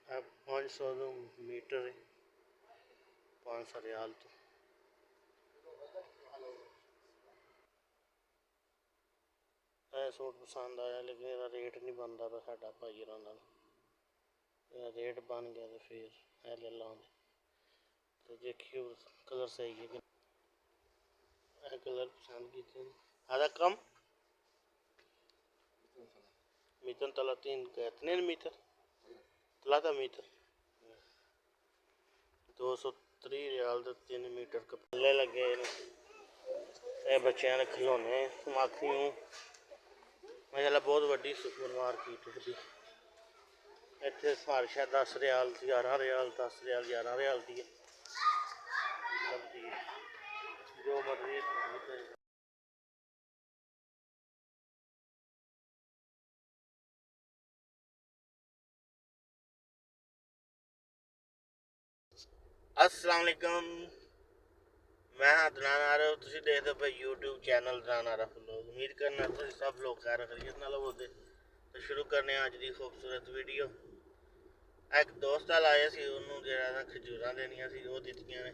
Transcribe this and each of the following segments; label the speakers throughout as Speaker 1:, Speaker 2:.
Speaker 1: अब 500 मीटर है 500 रियाल तो सूट पसंद आया लेकिन ਇਹਦਾ रेट नहीं बनता पिया साडा भाई होरां नाल ਇਹਦਾ रेट बन गया तो फिर है ले लांगे तो देखियो कलर सही है कि कलर पसंद किए आधा कम मीटर 30 कितने मीटर 3 मीटर 230 रियाल तो 3 मीटर कपड़े लगे ये बच्चों ने खिलौने माखी माशाल्लाह बहुत वड्डी सुपर मार्केट है इतने सारे शायद 10 रियाल 11 रियाल 10 रियाल 11 रियाल की है जो मर्जी अस्सलाम वालेकुम मैं अदनान आरफ तुसीं देखदे पे यूट्यूब चैनल अदनान आरफ लोग उम्मीद करना तुसीं सब लोग खैर खैरियत नाल होवोगे तो शुरू करने अज दी खूबसूरत वीडियो एक दोस्त वाल आया सी उन्होंने जेह्ड़ा खजूरां देनियां सी ओह दित्तियां ने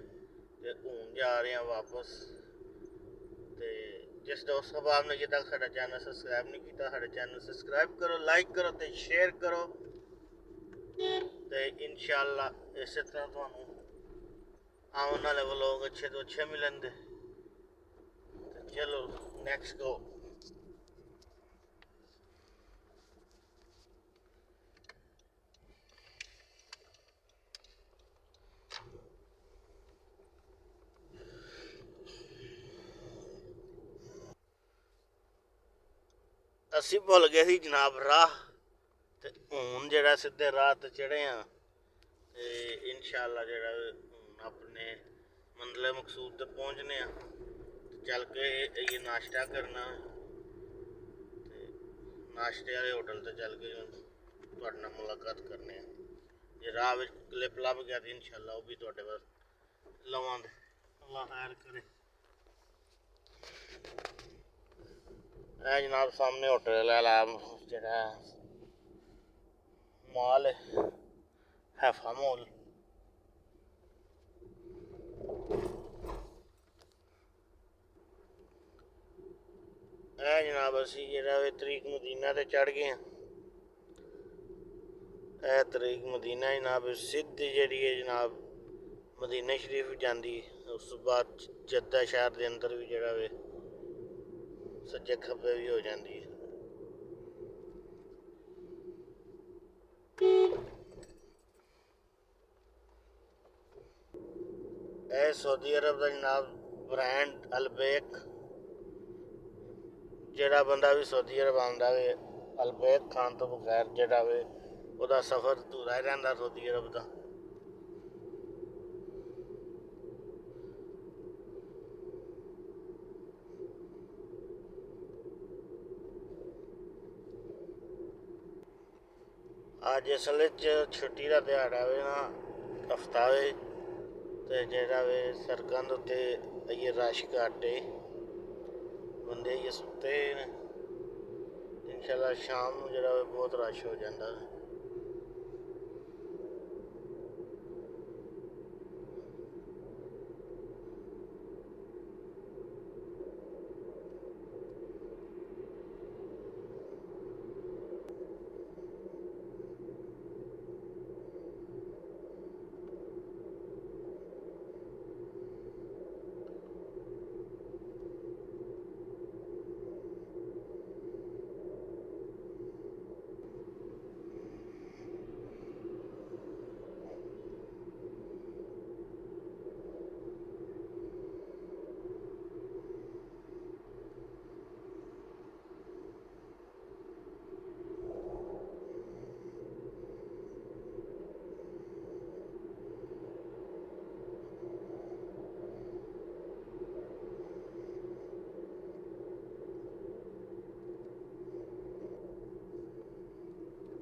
Speaker 1: ते हुण जा रहे हैं वापस ते जिस दोस्त अहबाब ने अजे तक साडा चैनल सबसक्राइब नहीं किया साडे चैनल सबसक्राइब करो लाइक करो ते शेयर करो ते इंशाअल्लाह इस तरह तुहानूं आने वाले व्लॉग अच्छे तो अच्छे मिलेंगे तो चलो नेक्स्ट गो असी भुल गए सी जनाब राह ते हुण जेह्ड़ा सीधे राह ते चढ़े हाँ ते इंशाअल्लाह जेह्ड़ा अपने मंजिल मकसूद तक पहुँचने चल के ये नाश्ता करना नाश्ते वाले होटल ते चल के तुहाडे नाल मुलाकात करने जे राह विच क्लिप लभ गया तो इंशाअल्लाह वो भी तुहाडे वाल लवांगे अल्लाह खैर करे जनाब सामने होटल वाला जेह्ड़ा मॉल हैफा मॉल जनाब असी जेह्ड़ा तरीक मदीना ते चढ़ गए हैं तरीक मदीना जनाब सिद्धी जेह्ड़ी है जनाब मदीना शरीफ जाती उस बाद जद्दा शहर के अंदर भी जेह्ड़ा वे सज्जे खब्बे भी हो जाती है सऊदी अरब का जनाब ब्रांड अलबेक जेह्ड़ा बंदा भी सऊदी अरब आंदा वे अलबेक खान तो बगैर जेह्ड़ा वे ओह्दा सफ़र अधूरा ही रैंह्दा सऊदी अरब का अज असल छुट्टी का दिहाड़ा वे ना हफ्ता वे तो जेह्ड़ा वे सड़कां दे उत्ते आइयै रश घट्ट है बंदे आइयै सुत्ते न इंशाअल्लाह शाम नूं जेह्ड़ा बहुत रश हो जाता है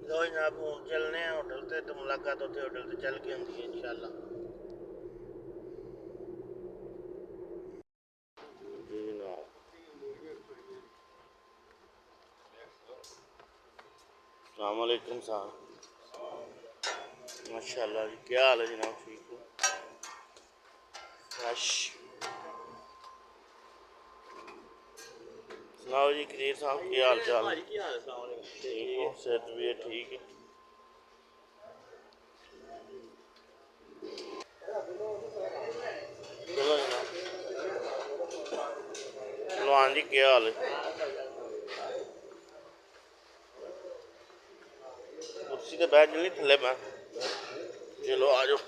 Speaker 1: लो जनाब हूँ चलने होटल से तो मुलाकात उत्थे होटल से चल के होंगी है इंशाअल्लाह जी जनाब अस्सलामुअलैकुम साहब। माशाल्लाह जी, क्या हाल है जनाब? ठीक हो? फ्रेश। सुनाओ जी करीर साहब, क्या हाल चाल? ठीक हो? सेहत भी है ठीक है? चलो जनाब। पहलवान जी क्या हाल है? कुर्सी तो बैठ जल्दी थले मैं। चलो आ जाओ।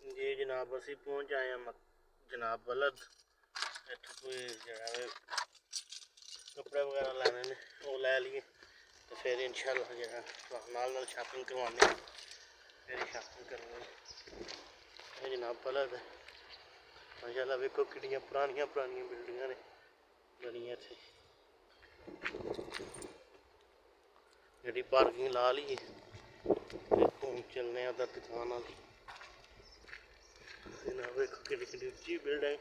Speaker 1: जी जनाब, असी पहुँच आए हैं जनाब बलद। इत्थे कोई जरा कपड़े वगैरह लैने ने, वो लै लिए तो फिर इंशाल्लाह जरा नाल शॉपिंग करवाने, फिर शॉपिंग करनी है जनाब बलद। माशाल्लाह वेखो कितनी पुरानियां पुरानियां बिल्डिंगां ने बनियां इत्थे। गड्डी पार्किंग ला ली है, घूम चलने उधर दुकान वाली। जनाब वेखो कितनी कितनी उच्ची बिल्डिंग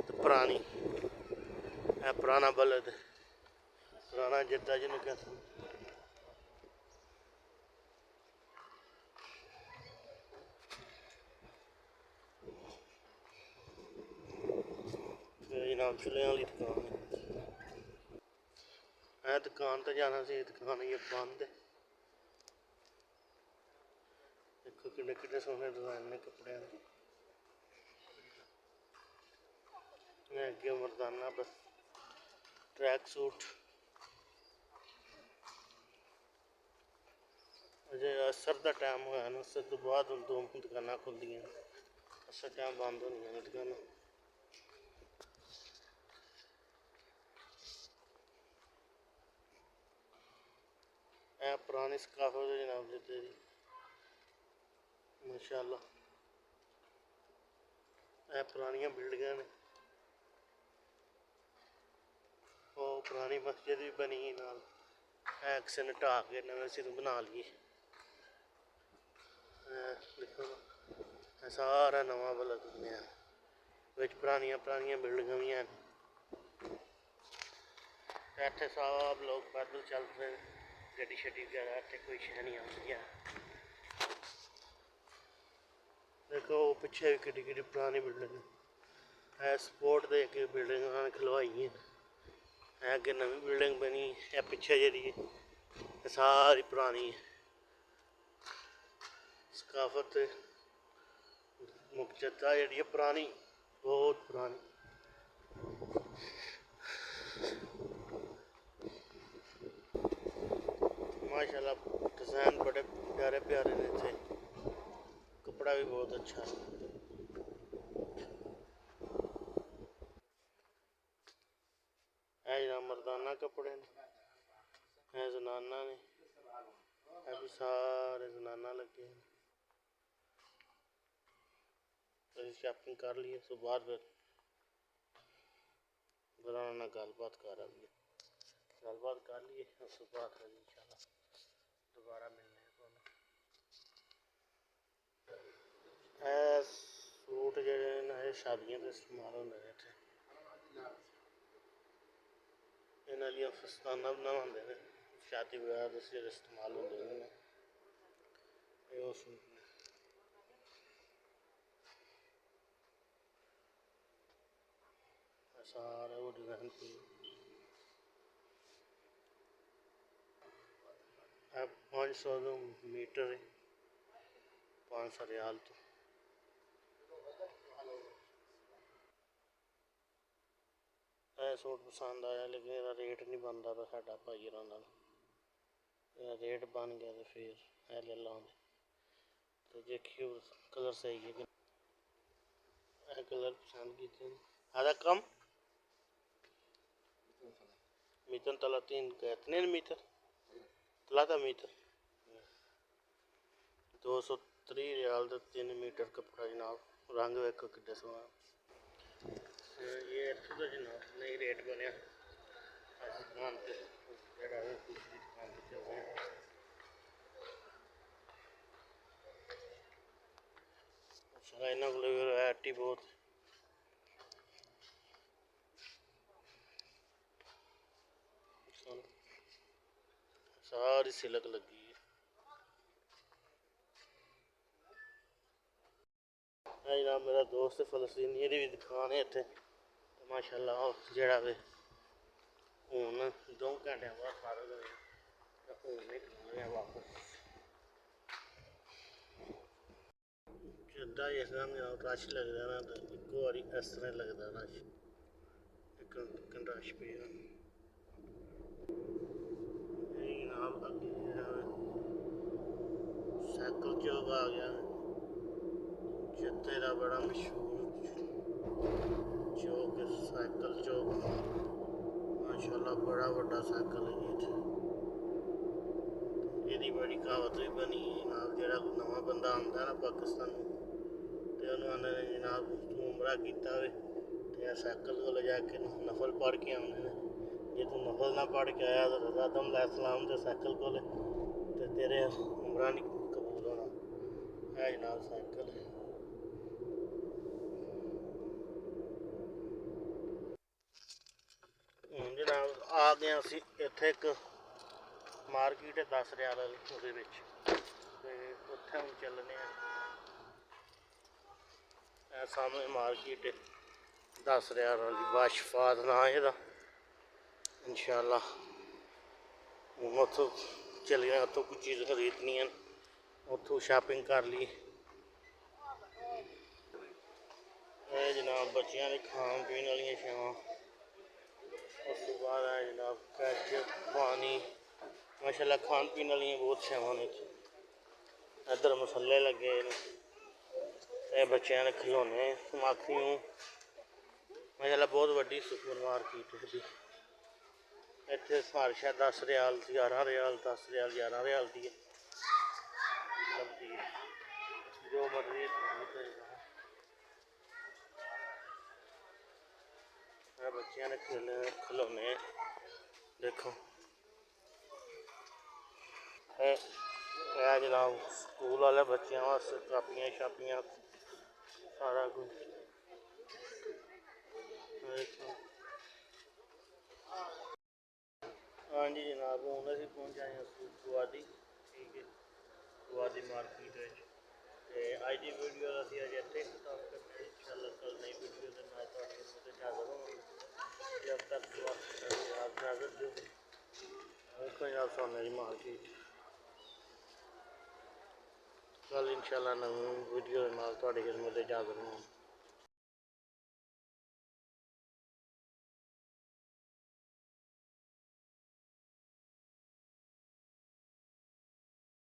Speaker 1: तो पुरानी है। पुराना बलद, पुराना जद्दा जिन्हें कहते हैं। जनाब चुल्हे वाली दुकान है। दुकान तो जाना सी, दुकान ये बंद है। देखो किन्ने किन्ने सोहने डिजाइन ने कपड़े अगे मरदाना बस ट्रैक सूट। अजे असर का टाइम होया ना, असर तो बाद हम दो दुकान खुलदियां, असर टाइम बंद होनियां ने दुकान। है पुरानी सकाफत है जनाब जद्दे दी माशाल्लाह। है पुरानियां बिल्डिंगां ने। वो पुरानी मस्जिद भी बनी नाल, है किसी ने ढा के नवें सिर बना लिए। देखो सारा नवा बलद बनेआ, बिच पुरानियां पुरानियां बिल्डिंगां भी हैं। इत्थे सब लोग पैदल चल रहे, गड्डी शड्डी वगैरह इत्थे कोई शै नहीं आंदी है। देखो पिछे भी किड्डी किड्डी पुरानी बिल्डिंग है। स्पोर्ट दे अगे बिल्डिंग खलवाई है, अगे नवी बिल्डिंग बनी है। पिछे जी सारी पुरानी सकाफत मुक्जदा जी पुरानी, बहुत पुरानी। माशाल्लाह डिज़ाइन बड़े प्यारे प्यारे ने थे, कपड़ा भी बहुत अच्छा है। जनाब मर्दाना कपड़े ने, है जनाना ने, है भी सारे जनाना लगे हैं। तो शॉपिंग कर लिए, उस बाद फिर बनाना गलबात कर लिए, गलबात कर लिए उस बाद फिर इंशाल्लाह दोबारा मिलने को। सूट जेह्ड़े न शादियां ते इस्तेमाल होंदे ने इत्थे। इन्हां दियां फस्तानां बनांदे ने, शादी ब्याह दे इस्तेमाल होंदे ने। ओह् सूट ने सारे वो डिजाइन है। 500 मीटर है, 500 रियाल तो। सूट पसंद आया लेकिन ਇਹਦਾ रेट नहीं बनता पिया साडा भाई होरां नाल। ਇਹਦਾ रेट बन गया तो फिर है ले लांगे। तो देखियो कलर सही है कि कलर पसंद किए आधा कम मीटर तला 3 कितने मीटर तला मीटर 230 रियाल का 3 मीटर कपड़ा जनाब। रंग वेखो कि सोहना। ये इतों का जनाब नहीं रेट बनया दुकान से दूसरी दुकान से चल रहे अच्छा इन्होंने को वैरायटी बहुत सारी सिलक लगी है जनाब। मेरा दोस्त फलस्तीनी भी दुकान है इतने माशाल्लाह जड़ा वे हूँ 2 घंटे बाद फारग होए हूँ नहीं खाने वापस जिदा जिस रश लगता ना तो एक बारी इस तरह लगता रश एक रश पे जनाब अगे सैकल चौक आ गया जिते का बड़ा मशहूर चौक साइकिल चौक माशाल्लाह बड़ा बड़ा साइकिल है ये बड़ी कहावत भी बनी है जनाब। जो नवा बंदा आता ना पाकिस्तान तो उन्होंने जनाब तू उमरा किया हो साइकिल को जाके नफल पढ़ के आने जे तू नफल ना पढ़ के आया तो आदम अलैहिस्सलाम के साइकिल को तेरे उमरा नहीं कबूल होना है जनाब। साइकिल जनाब आ गए असी इत्थे एक मार्केट है 10 रियाल वाली उत्थे हम चलने सामने मार्केट है 10 रियाल वाली बाशफात ना एदा इंशाल्लाह हूँ उतों चली गए उतों कुछ चीज़ खरीदनी है उतों शॉपिंग कर ली जनाब बच्चों के खान पीन वाली छावां उस तो बाद है जनाब कैच पानी माशाल्लाह खान पीन वाली बहुत छावां ने इधर मसले लगे बच्चों के खिलौने माखियों माशाल्लाह बहुत वड्डी सुपर मार्केट है इतने हर शा 10 रियाल 11 रियाल 10 रियाल 11 रियाल की लगती है जो मर्जी बच्चों ने खिलौने देखो है जनाब स्कूल वाले बच्चों वास्ते कापियां शापियां सारा कुछ हाँ जी जनाब हूँ अभी पहुँच आए हैं गुआदी ठीक है गुआदी मार्केट अज की वीडियो अभी अज इतने खत्म करते हैं इंशाल्लाह कल नई वीडियो के मैं हाज़र होंगे जब तक आप इजाज़त दो जनाब सोने की मार्केट कल इंशाल्लाह नवी वीडियो के नाल तुहाडी खिदमत हाज़र होंगे।